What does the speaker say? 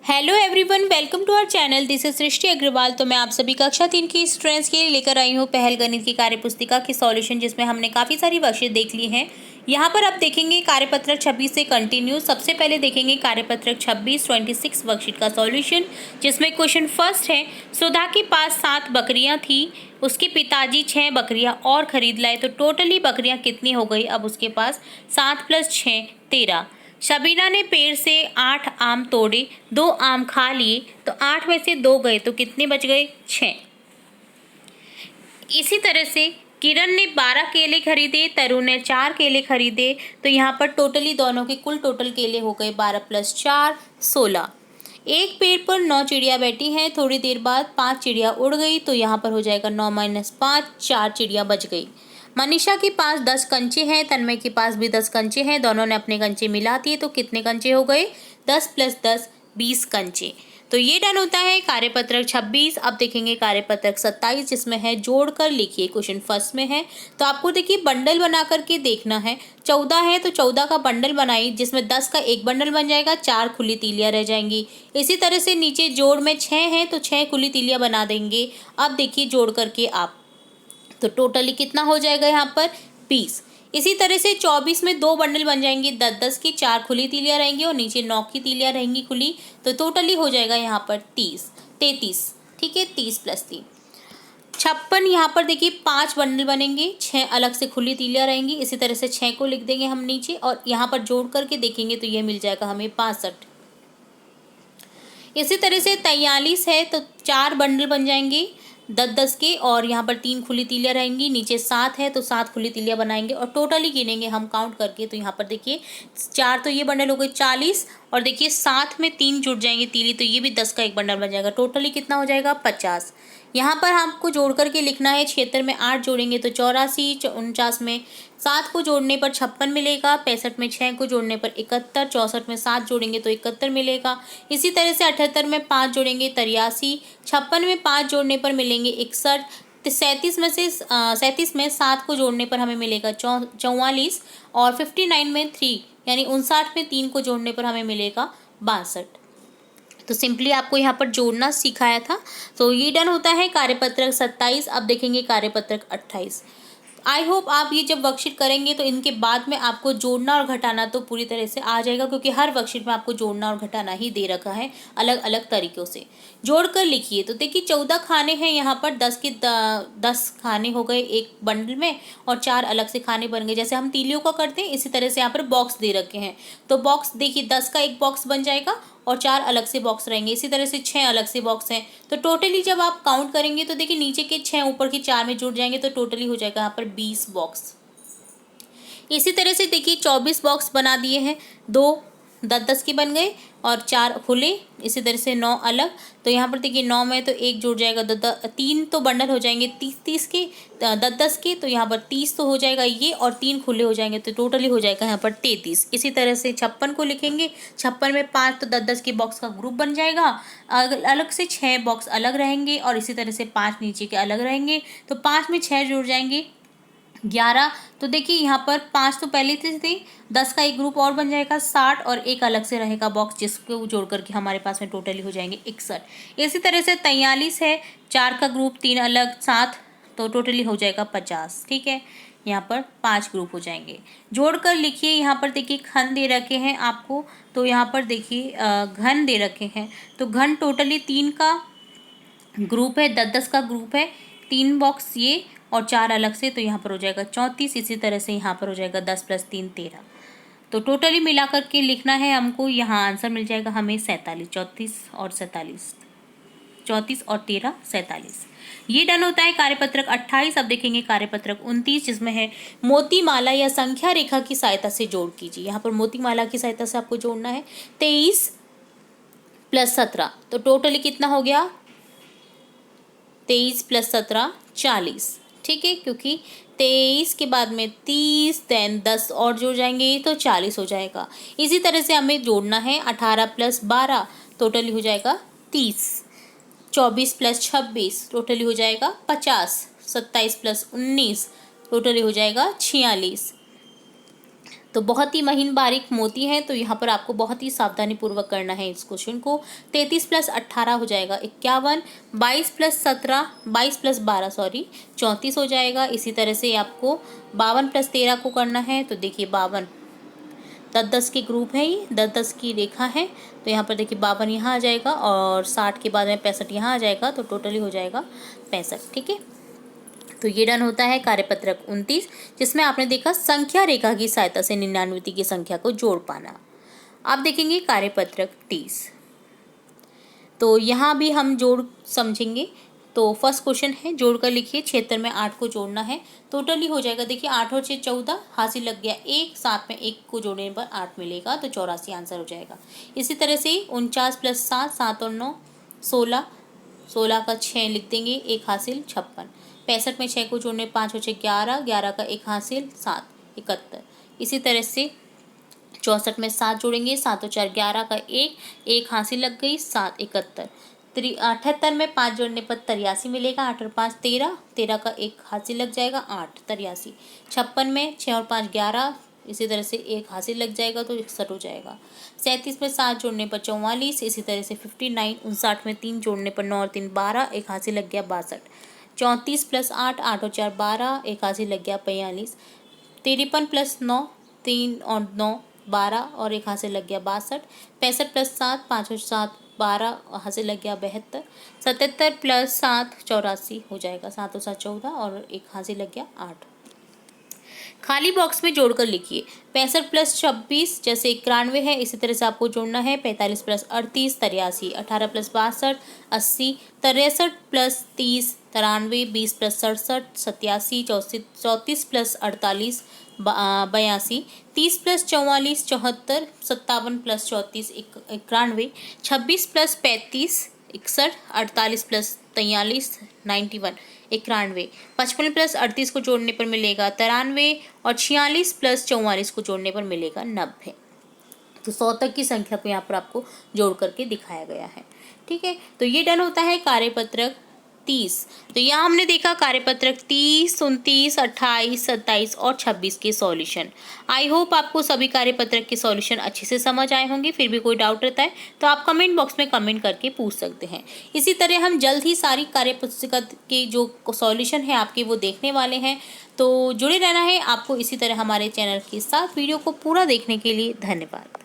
Hello everyone, welcome to our channel. This is Srishti Agarwal. तो मैं आप सभी कक्षा 3 की स्टूडेंट्स के लिए लेकर आई हूँ पहल गणित की कार्यपुस्तिका के सॉल्यूशन, जिसमें हमने काफ़ी सारी वर्कशीट देख ली हैं। यहाँ पर आप देखेंगे कार्यपत्रक 26 से कंटिन्यू। सबसे पहले देखेंगे कार्यपत्रक 26 वर्कशीट का सॉल्यूशन, जिसमें क्वेश्चन फर्स्ट है, सुधा के पास 7 बकरियाँ थी, उसके पिताजी 6 बकरियाँ और खरीद लाए, तो टोटली बकरियाँ कितनी हो गई। अब उसके पास 7 + 6 13। शबीना ने पेड़ से 8 आम तोड़े, 2 आम खा लिए, तो 8 में से 2 गए, तो कितने बच गए, 6। इसी तरह से किरण ने 12 केले खरीदे, तरुण ने 4 केले खरीदे, तो यहाँ पर टोटली दोनों के कुल टोटल केले हो गए 12 + 4 16। एक पेड़ पर 9 चिड़िया बैठी हैं, थोड़ी देर बाद 5 चिड़िया उड़ गई, तो यहाँ पर हो जाएगा 9 - 5 4 चिड़िया बच गई। मनीषा के पास 10 कंचे हैं, तन्मय के पास भी 10 कंचे हैं, दोनों ने अपने कंचे मिला दिए, तो कितने कंचे हो गए, 10 + 10 20 कंचे। तो ये डन होता है कार्यपत्रक 26। अब देखेंगे कार्यपत्रक 27, जिसमें है जोड़कर लिखिए। क्वेश्चन फर्स्ट में है, तो आपको देखिए बंडल बना करके देखना है। 14 है तो 14 का बंडल बनाई, जिसमें 10 का एक बंडल बन जाएगा, 4 खुली तीलियां रह जाएंगी। इसी तरह से नीचे जोड़ में 6 है तो 6 खुली तीलियां बना देंगे। अब देखिए जोड़ करके आप, तो टोटली कितना हो जाएगा यहाँ पर 20। इसी तरह से 24 में 2 बंडल बन जाएंगे, 10 की 4 खुली तीलियां रहेंगी और नीचे 9 की तीलियां रहेंगी खुली, तो टोटली हो जाएगा यहाँ पर 33। ठीक है, 30 + 3 56। यहाँ पर देखिए 5 बंडल बनेंगे, 6 अलग से खुली तीलियां रहेंगी। इसी तरह से 6 को लिख देंगे हम नीचे और यहाँ पर जोड़ करके देखेंगे तो यह मिल जाएगा हमें 65। इसी तरह से 43 है तो 4 बंडल बन जाएंगे 10 के और यहाँ पर 3 खुली तीलियां रहेंगी। नीचे 7 है तो 7 खुली तीलियां बनाएंगे और टोटली गिनेंगे हम काउंट करके, तो यहाँ पर देखिए 4 तो ये बंडल हो गए 40 और देखिए 7 में 3 जुड़ जाएंगे तीली, तो ये भी 10 का एक बंडल बन जाएगा। टोटली कितना हो जाएगा 50। यहाँ पर हमको जोड़ करके लिखना है। 76 में 8 जोड़ेंगे तो 84, 49 में 7 को जोड़ने पर 56 मिलेगा, 65 में 6 को जोड़ने पर 71, 64 में 7 जोड़ेंगे तो 71 मिलेगा। इसी तरह से 78 में 5 जोड़ेंगे 83, 56 में 5 जोड़ने पर मिलेंगे 61, 37 में 7 को जोड़ने पर हमें मिलेगा 44 और 59 में 3 यानी 59 में 3 को जोड़ने पर हमें मिलेगा 62। तो सिंपली आपको यहाँ पर जोड़ना सिखाया था। तो ये डन होता है कार्यपत्रक 27। अब देखेंगे कार्यपत्रक 28। आई होप आप ये जब वर्कशीट करेंगे तो इनके बाद में आपको जोड़ना और घटाना तो पूरी तरह से आ जाएगा, क्योंकि हर वर्कशीट में आपको जोड़ना और घटाना ही दे रखा है अलग अलग तरीक़ों से। जोड़ कर लिखिए, तो देखिए 14 खाने हैं यहाँ पर, 10 के 10 खाने हो गए एक बंडल में और 4 अलग से खाने बन गए। जैसे हम तीलियों का करते हैं इसी तरह से यहाँ पर बॉक्स दे रखे हैं, तो बॉक्स देखिए 10 का एक बॉक्स बन जाएगा और 4 अलग से बॉक्स रहेंगे। इसी तरह से 6 अलग से बॉक्स हैं, तो टोटली जब आप काउंट करेंगे तो देखिए नीचे के 6 ऊपर के 4 में जुड़ जाएंगे, तो टोटली हो जाएगा यहाँ पर 20 बॉक्स। इसी तरह से देखिए 24 बॉक्स बना दिए हैं, 2 10 के बन गए और 4 खुले। इसी तरह से 9 अलग, तो यहाँ पर देखिए 9 में तो 1 जुड़ जाएगा, 3 तो बंडल हो जाएंगे 30 के 10 के, तो यहाँ पर 30 तो हो जाएगा ये और 3 खुले हो जाएंगे, तो टोटली हो जाएगा यहाँ पर 33। इसी तरह से 56 को लिखेंगे, 56 में 5 तो 10 के बॉक्स का ग्रुप बन जाएगा, अलग से 6 बॉक्स अलग रहेंगे और इसी तरह से 5 नीचे के अलग रहेंगे, तो 5 में 6 जुड़ जाएंगे 11। तो देखिए यहाँ पर 5 तो पहले थे, 10 का एक ग्रुप और बन जाएगा 60 और एक अलग से रहेगा बॉक्स, जिसको जोड़ करके हमारे पास में टोटली हो जाएंगे 61। इसी तरह से 43 है, 4 का ग्रुप 3 अलग 7, तो टोटली हो जाएगा 50। ठीक है, यहाँ पर 5 ग्रुप हो जाएंगे। जोड़ कर लिखिए, यहाँ पर देखिए घन दे रखे हैं आपको, तो यहाँ पर देखिए घन दे रखे हैं, तो घन टोटली 3 का ग्रुप है, 10 का ग्रुप है, 3 बॉक्स ये और 4 अलग से, तो यहाँ पर हो जाएगा 34। इसी तरह से यहाँ पर हो जाएगा 10 + 3 13, तो टोटली मिला करके लिखना है हमको। यहाँ आंसर मिल जाएगा हमें 47, 34 और 47, 34 और 13 47। ये डन होता है कार्यपत्रक 28। अब देखेंगे कार्यपत्रक 29, जिसमें है मोती माला या संख्या रेखा की सहायता से जोड़ कीजिए। यहाँ पर मोती माला की सहायता से आपको जोड़ना है 23 + 17, तो टोटली कितना हो गया 23 + 17 40। ठीक है, क्योंकि 23 के बाद में 30 देन 10 और जुड़ जाएंगे तो 40 हो जाएगा। इसी तरह से हमें जोड़ना है 18 + 12, टोटली हो जाएगा 30, 24 + 26, टोटली हो जाएगा 50, 27 + 19, टोटली हो जाएगा 46, तो बहुत ही महीन बारीक मोती है, तो यहाँ पर आपको बहुत ही सावधानी पूर्वक करना है इस क्वेश्चन को। 33 + 18 हो जाएगा 51, 22 + 17 22 + 12 सॉरी 34 हो जाएगा। इसी तरह से आपको 52 + 13 को करना है, तो देखिए 52 10-10 के ग्रुप है, ये 10-10 की रेखा है, तो यहाँ पर देखिए 52 यहाँ आ जाएगा और 60 के बाद में 65 यहाँ आ जाएगा, तो टोटली हो जाएगा 65। ठीक है, तो ये डन होता है कार्यपत्रक 29, जिसमें आपने देखा संख्या रेखा की सहायता से निन्यानवे की संख्या को जोड़ पाना। अब देखेंगे कार्यपत्रक 30, तो यहाँ भी हम जोड़ समझेंगे। तो फर्स्ट क्वेश्चन है, जोड़कर लिखिए 76 में 8 को जोड़ना है, टोटली हो जाएगा। देखिए 8 और 6 14, हासिल लग गया 1, 7 में 1 को जोड़ने पर 8 मिलेगा, तो 84 आंसर हो जाएगा। इसी तरह से 49 + 7 7 और 9 16, 16 का 6 लिख देंगे, 1 हासिल 56। 65 में 6 को जोड़ने 5 और 6 11, 11 का 1 हासिल 7 71। इसी तरह से 64 में 7 जोड़ेंगे, 7 और 4 11 का 1, 1 हासिल लग गई 7 71। 78 में 5 जोड़ने पर 83 मिलेगा, 8 और 5 13, 13 का 1 हासिल लग जाएगा 8 83। 56 में 6 और 5 11, इसी तरह से 1 हासिल लग जाएगा, तो 61 हो जाएगा। 37 में 7 जोड़ने पर 44, इसी तरह से 59। 59 में 3 जोड़ने पर 9 और 3 12, 1 हासिल लग गया 62। 34 + 8 8 और 4 12, 1 हासिल लग गया 45। 53 + 9 3 और 9 12 और 1 हासिल लग गया 62। 65 + 7 5 और 7 12, हासिल लग गया 72। 77 + 7 84 हो जाएगा, 7 और 7 14 और 1 हासिल लग गया 8। खाली बॉक्स में जोड़कर लिखिए 65 + 26 जैसे 91 है, इसी तरह से आपको जोड़ना है। 45 + 38 83, 18 + 62 80, 63 + 30 93, 20 + 67 87, 34 + 48 82, 30 + 44 74, 57 + 34 91, 26 + 35 61, 48 + 43 91 91, 55 + 38 को जोड़ने पर मिलेगा 93 और 46 + 44 को जोड़ने पर मिलेगा 90। तो 100 तक की संख्या को यहाँ पर आपको जोड़ करके दिखाया गया है। ठीक है, तो ये डन होता है कार्यपत्रक 30। तो यहाँ हमने देखा कार्यपत्रक 30, 29, 28, 27 और 26 के सॉल्यूशन। आई होप आपको सभी कार्यपत्रक के सॉल्यूशन अच्छे से समझ आए होंगे। फिर भी कोई डाउट रहता है तो आप कमेंट बॉक्स में कमेंट करके पूछ सकते हैं। इसी तरह हम जल्द ही सारी कार्यपुस्तिका के जो सॉल्यूशन है आपके वो देखने वाले हैं, तो जुड़े रहना है आपको इसी तरह हमारे चैनल के साथ। वीडियो को पूरा देखने के लिए धन्यवाद।